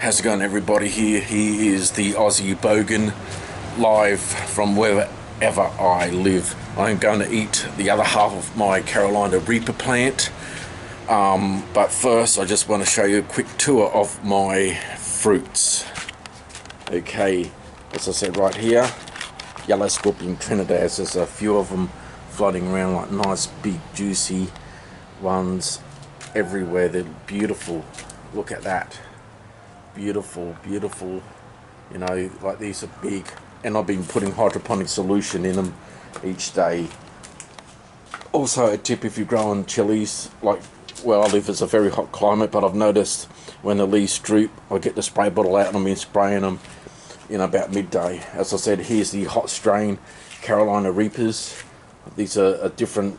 How's it going, everybody? He is the Aussie Bogan, live from wherever I live. I'm going to eat the other half of my Carolina Reaper plant, but first I just want to show you a quick tour of my fruits. Okay, as I said, right here, yellow scorpion Trinidad. There's a few of them floating around, like nice big juicy ones everywhere. They're beautiful. Look at that. Beautiful, beautiful. You know, like these are big, and I've been putting hydroponic solution in them each day. Also a tip, if you're growing chilies, like where I live, it's a very hot climate, but I've noticed when the leaves droop, I get the spray bottle out and I've been spraying them, you know, about midday. As I said, here's the hot strain Carolina Reapers. These are a different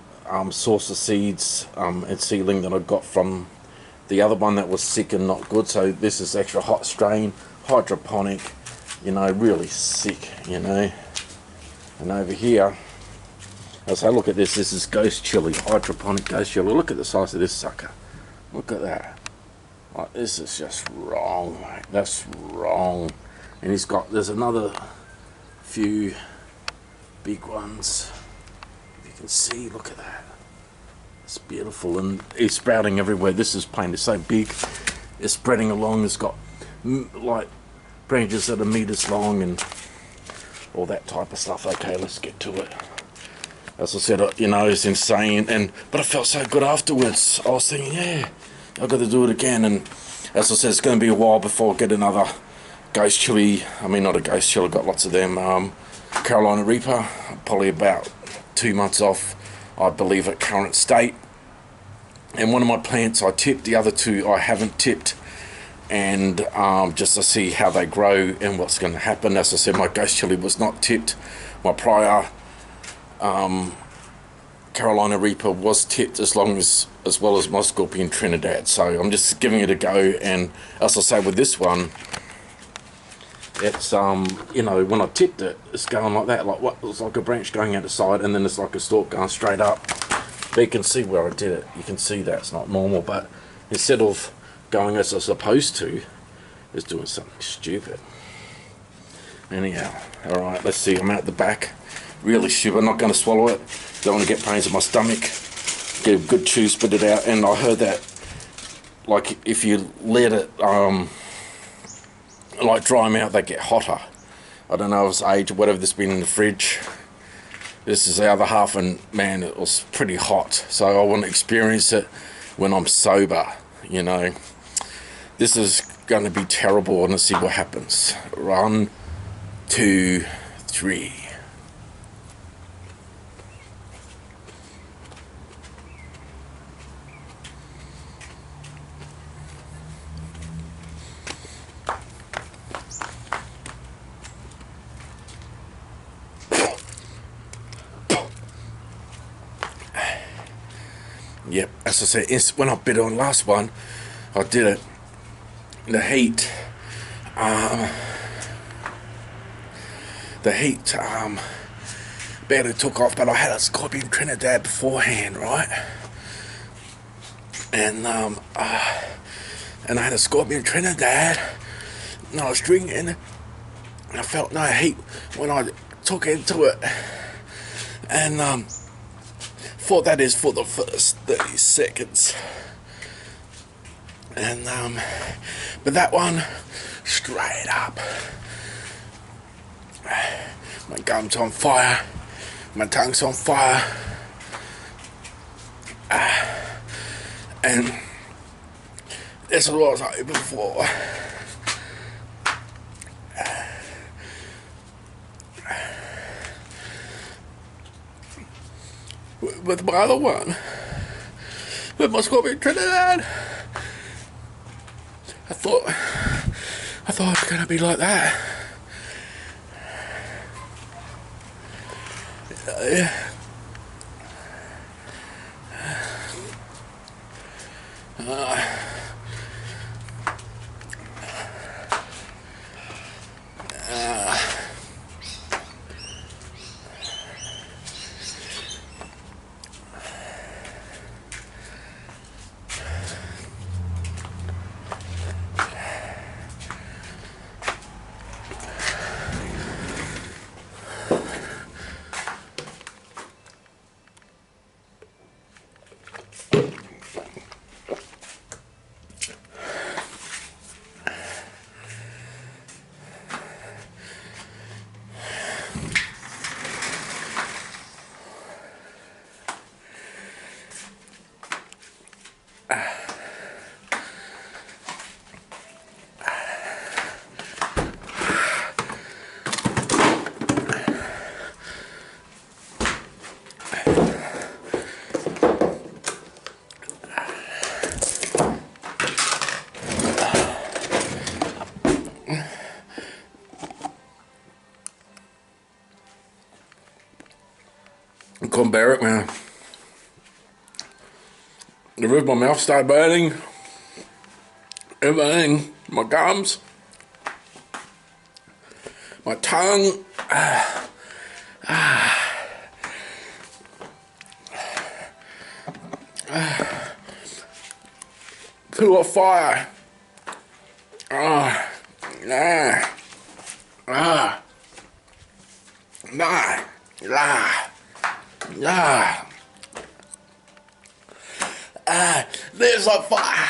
source of seeds and seedling that I got from the other one that was sick and not good. So this is extra hot strain, hydroponic, you know, really sick, you know. And over here, as I look at this, this is ghost chili, hydroponic ghost chili. Look at the size of this sucker. Look at that. Like, this is just wrong, mate. That's wrong. And there's another few big ones. If you can see, look at that. It's beautiful, and it's sprouting everywhere. This is plant is so big, it's spreading along. It's got like branches that are meters long and all that type of stuff. Okay, let's get to it. As I said, you know, it's insane, but I felt so good afterwards. I was thinking, yeah, I've got to do it again. And as I said, it's going to be a while before I get another ghost chili. I mean, not a ghost chili, I've got lots of them. Carolina Reaper, probably about 2 months off, I believe, at current state. And one of my plants I tipped, the other two I haven't tipped, and just to see how they grow and what's going to happen. As I said, my ghost chili was not tipped. My prior Carolina Reaper was tipped, as well as my scorpion Trinidad. So I'm just giving it a go. And as I say, with this one, it's you know, when I tipped it, it's going like that, like what, it's like a branch going out the side, and then it's like a stalk going straight up. But you can see where I did it. You can see that it's not normal, but instead of going as I'm supposed to, it's doing something stupid. Anyhow, all right, let's see. I'm out the back, really stupid. I'm not going to swallow it. Don't want to get pains in my stomach. Get a good chew, spit it out. And I heard that, like, if you let it like dry them out, they get hotter. I don't know if it's age or whatever that's been in the fridge. This is the other half, and man, it was pretty hot. So I want to experience it when I'm sober, you know. This is going to be terrible. I want to see what happens. 1, 2, 3. Yep, as I said, when I bit on last one, I did it. The heat barely took off, but I had a scorpion Trinidad beforehand, right? And I had a scorpion Trinidad, and I was drinking, and I felt no heat when I took into it, and thought that is for the first 30 seconds, and but that one, straight up, my gums on fire, my tongue's on fire, and this is what I was hoping for. With my other one, with my scorpion Trinidad, I thought it was gonna be like that. Yeah. couldn't bear it, man. The roof of my mouth started burning. Everything, my gums, my tongue. Flew a fire. There's a fire.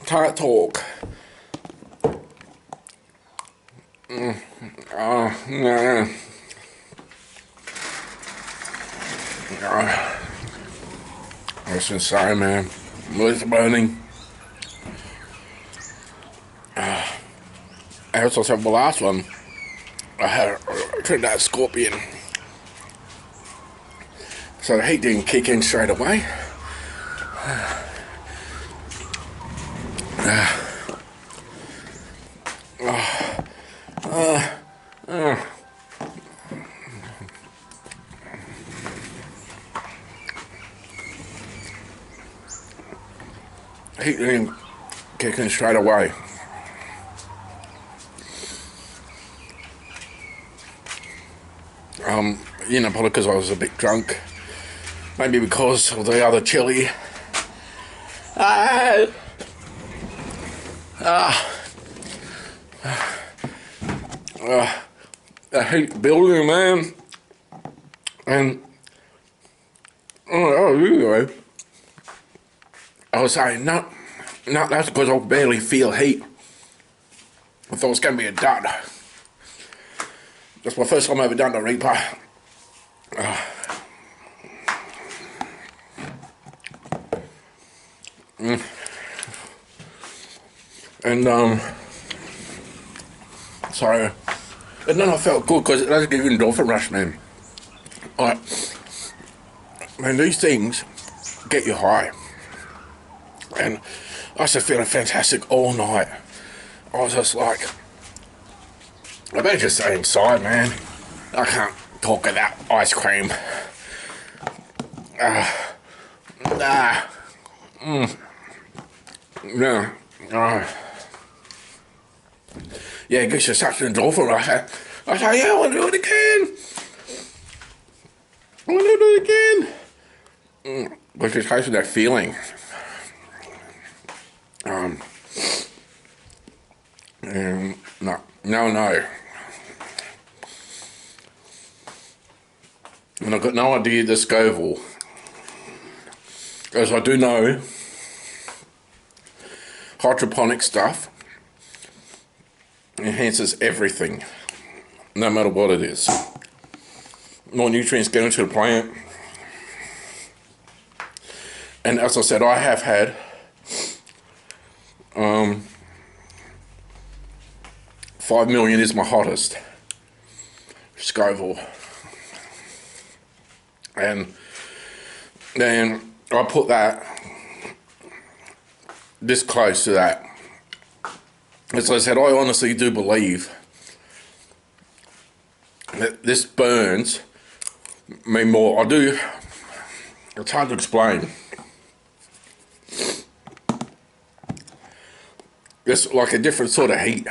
Can't talk. That's insane, man. It's burning. As I said, the last one, I tried that scorpion. So the heat didn't kick in straight away. Heat didn't kick in straight away. Probably because I was a bit drunk. Maybe because of the other chili. The heat building, man. And anyway, I was saying, no, that's because I barely feel heat. I thought it was going to be a dud. That's my first time I've ever done the Reaper. Sorry. And then I felt good because it does give you an endorphin rush, man. Like, man, these things get you high. And I was just feeling fantastic all night. I was just like, I better just stay inside, man. I can't talk about ice cream. Yeah, it gives you such an endorphin rush. I said, yeah, I want to do it again. I want to do it again. But just has that feeling. No. And I've got no idea the Scoville. As I do know, hydroponic stuff enhances everything, no matter what it is. More nutrients get into the plant. And as I said, I have had 5 million is my hottest Scoville. And then I put that this close to that. As I said, I honestly do believe that this burns me more. It's hard to explain. It's like a different sort of heat.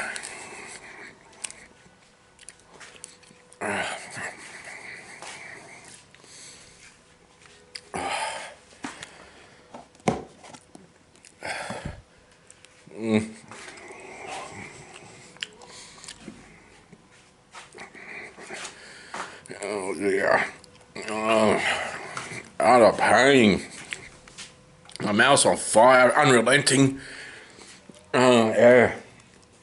Oh yeah. Out of pain. My mouth's on fire, unrelenting. Yeah.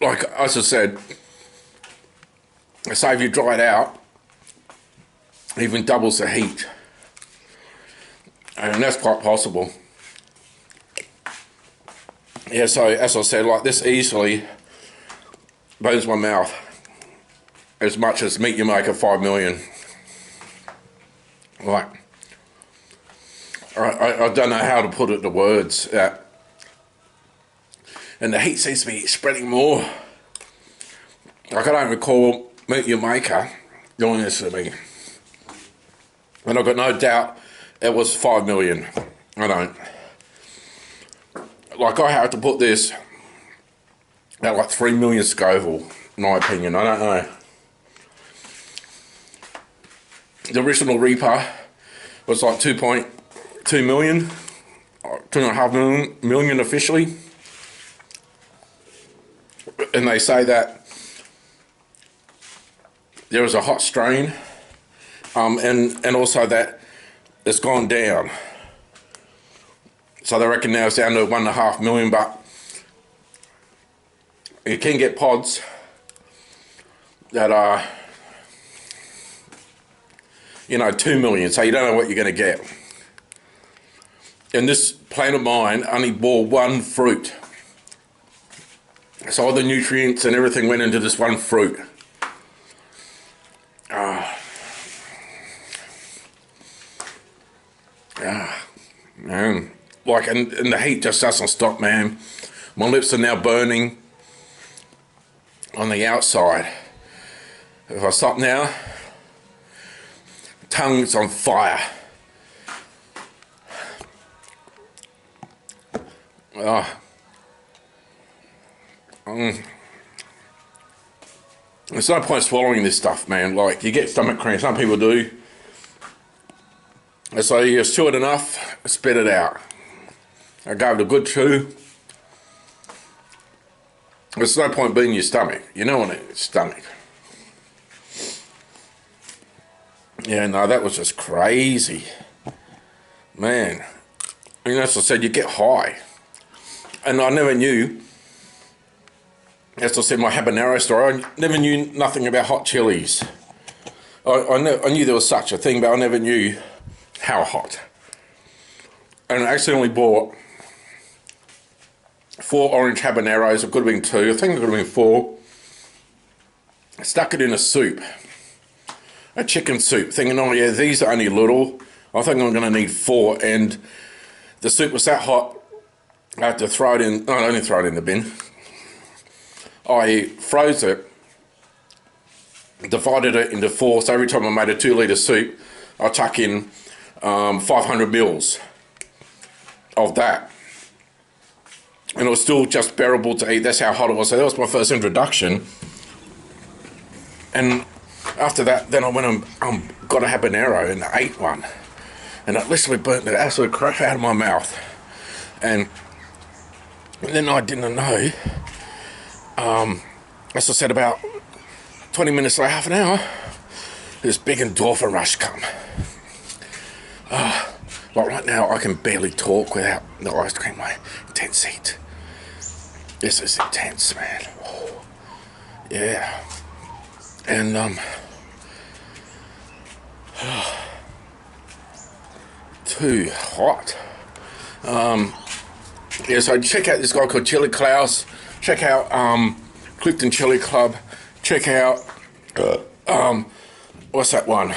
Like as I said, say if you dry it out, even doubles the heat. And that's quite possible. Yeah, so as I said, like this easily burns my mouth as much as Meat You Maker 5 million. Like, I don't know how to put it into words. And the heat seems to be spreading more. Like, I don't recall Meat You Maker doing this to me. And I've got no doubt it was 5 million. I don't. Like, I have to put this at like 3 million Scoville, in my opinion. I don't know. The original Reaper was like 2.2 million, 2.5 million officially. And they say that there was a hot strain, and also that it's gone down. So they reckon now it's down to 1.5 million, but you can get pods that are, you know, 2 million, so you don't know what you're going to get. And this plant of mine only bore one fruit. So all the nutrients and everything went into this one fruit. Man. Like, and the heat just doesn't stop, man. My lips are now burning on the outside. If I stop now, tongue's on fire. There's no point swallowing this stuff, man. Like, you get stomach cramps, some people do. And so you chew it enough, spit it out. I gave it a good chew. There's no point being in your stomach. You know, in your stomach. Yeah, no, that was just crazy. Man. And as I said, you get high. And I never knew, as I said, my habanero story, I never knew nothing about hot chilies. I knew there was such a thing, but I never knew how hot. And I accidentally bought 4 orange habaneros. It could have been 2. I think it could have been 4. I stuck it in a soup, a chicken soup, thinking, oh yeah, these are only little. I think I'm going to need 4. And the soup was that hot, I had to throw it in. No, I didn't throw it in the bin. I froze it, divided it into 4. So every time I made a 2-litre soup, I chuck in 500 mils of that. And it was still just bearable to eat. That's how hot it was. So that was my first introduction. And after that, then I went and got a habanero and ate one. And it literally burnt the absolute crap out of my mouth. And then I didn't know. As I said, about 20 minutes or half an hour, this big endorphin rush come. Like right now, I can barely talk without the ice cream. My intense heat. This is intense, man. Oh, yeah. And too hot. Yeah, so check out this guy called Chili Klaus. Check out Clifton Chili Club. Check out what's that one?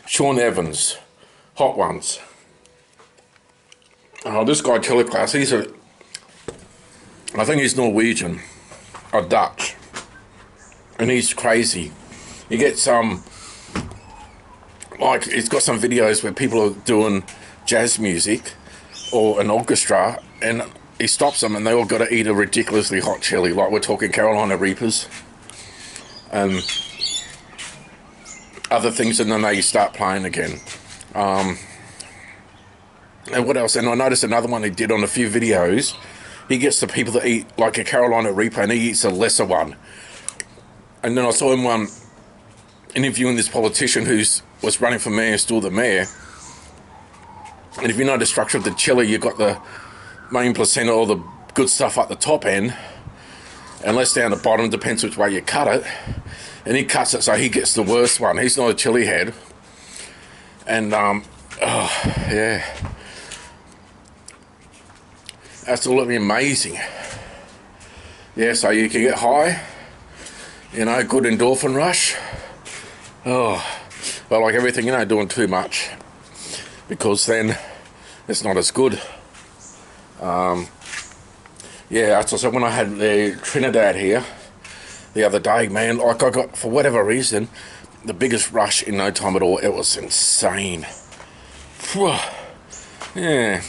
Sean Evans, Hot Ones. Oh, this guy Chili Klaus, I think he's Norwegian or Dutch, and he's crazy. He gets like he's got some videos where people are doing jazz music or an orchestra, and he stops them and they all got to eat a ridiculously hot chili. Like we're talking Carolina Reapers and other things, and then they start playing again. And what else? And I noticed another one he did on a few videos. He gets the people that eat like a Carolina Reaper, and he eats a lesser one. And then I saw him interviewing this politician who was running for mayor, still the mayor. And if you know the structure of the chili, you've got the main placenta, all the good stuff at the top end, and less down the bottom, depends which way you cut it. and he cuts it so he gets the worst one. He's not a chili head. And oh yeah, absolutely amazing. Yeah, so you can get high, you know, good endorphin rush. Oh, but like everything, you know, doing too much, because then it's not as good. Yeah, that's also when I had the Trinidad here the other day, man, like I got, for whatever reason, the biggest rush in no time at all. It was insane. Whew. Yeah.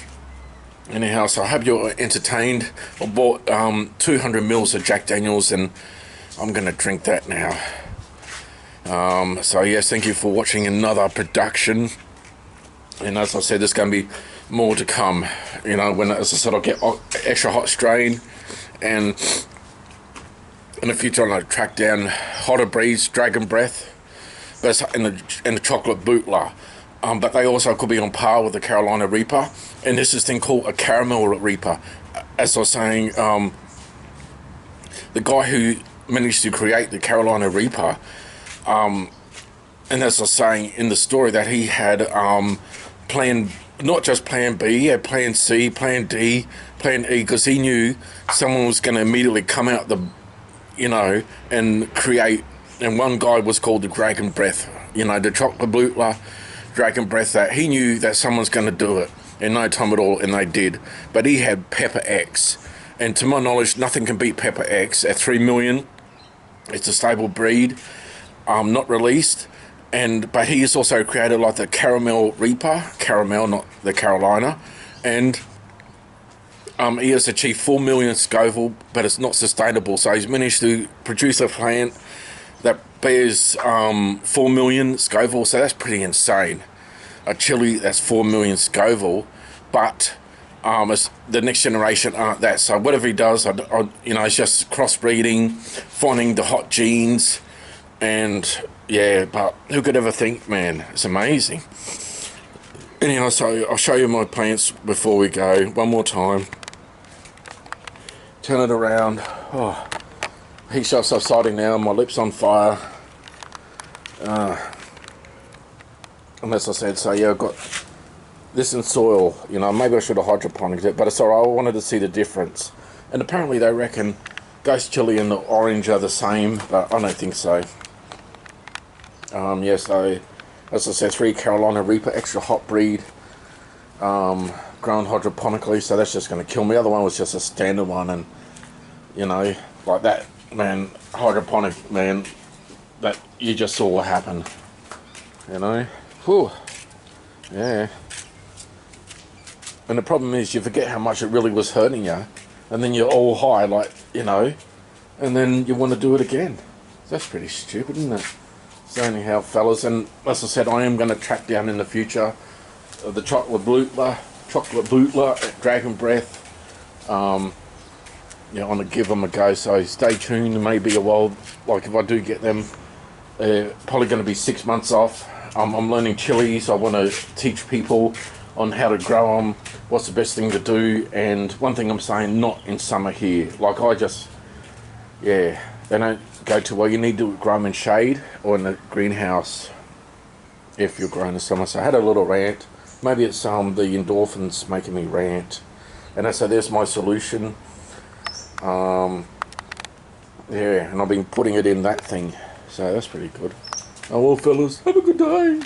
Anyhow, so I hope you're entertained. I bought 200 mils of Jack Daniels, and I'm going to drink that now. So yes, thank you for watching another production. And as I said, there's going to be more to come. You know, when, as I said, I'll get extra hot strain, and in the future I'm going to track down hotter breeds, Dragon Breath, but in the chocolate bootler. But they also could be on par with the Carolina Reaper, and this is thing called a caramel Reaper. As I was saying, the guy who managed to create the Carolina Reaper, and as I was saying in the story, that he had not just plan B, he had plan C, plan D, plan E, because he knew someone was going to immediately come out the, you know, and create, and one guy was called the Dragon Breath, you know, the chocolate bootler, Dragon Breath, that he knew that someone's going to do it in no time at all, and they did. But he had Pepper X, and to my knowledge, nothing can beat Pepper X at 3 million. It's a stable breed, not released, but he has also created like the Caramel Reaper, caramel, not the Carolina, and he has achieved 4 million Scoville, but it's not sustainable. So he's managed to produce a plant that bears 4 million Scoville, so that's pretty insane. A chili that's 4 million Scoville, but it's, the next generation aren't that. So whatever he does, you know, it's just crossbreeding, finding the hot genes, and yeah. But who could ever think, man? It's amazing. Anyhow, so I'll show you my plants before we go one more time. Turn it around. Oh. Heat shot subsiding now, my lips on fire. And as I said, so yeah, I've got this in soil. You know, maybe I should have hydroponics it, but it's alright. I wanted to see the difference. And apparently they reckon ghost chili and the orange are the same, but I don't think so. Yeah, so as I said, 3 Carolina Reaper, extra hot breed, grown hydroponically, so that's just going to kill me. The other one was just a standard one, and you know, like that. Man, hydroponic, man, that you just saw what happened, you know. Whew. Yeah. And the problem is you forget how much it really was hurting you, and then you're all high, like, you know, and then you want to do it again. That's pretty stupid, isn't it? So anyhow, fellas, and as I said, I am going to track down in the future the chocolate bootler, Dragon Breath. Yeah, I'm going to give them a go, so stay tuned. Maybe a while, like if I do get them, probably going to be 6 months off. I'm learning chilies. I want to teach people on how to grow them, what's the best thing to do, and one thing I'm saying, not in summer here. Like I just, yeah, they don't go to, well, you need to grow them in shade or in the greenhouse if you're growing in summer. So I had a little rant. Maybe it's the endorphins making me rant. And so there's my solution. Yeah, and I've been putting it in that thing, so that's pretty good. Oh well, fellas, have a good day.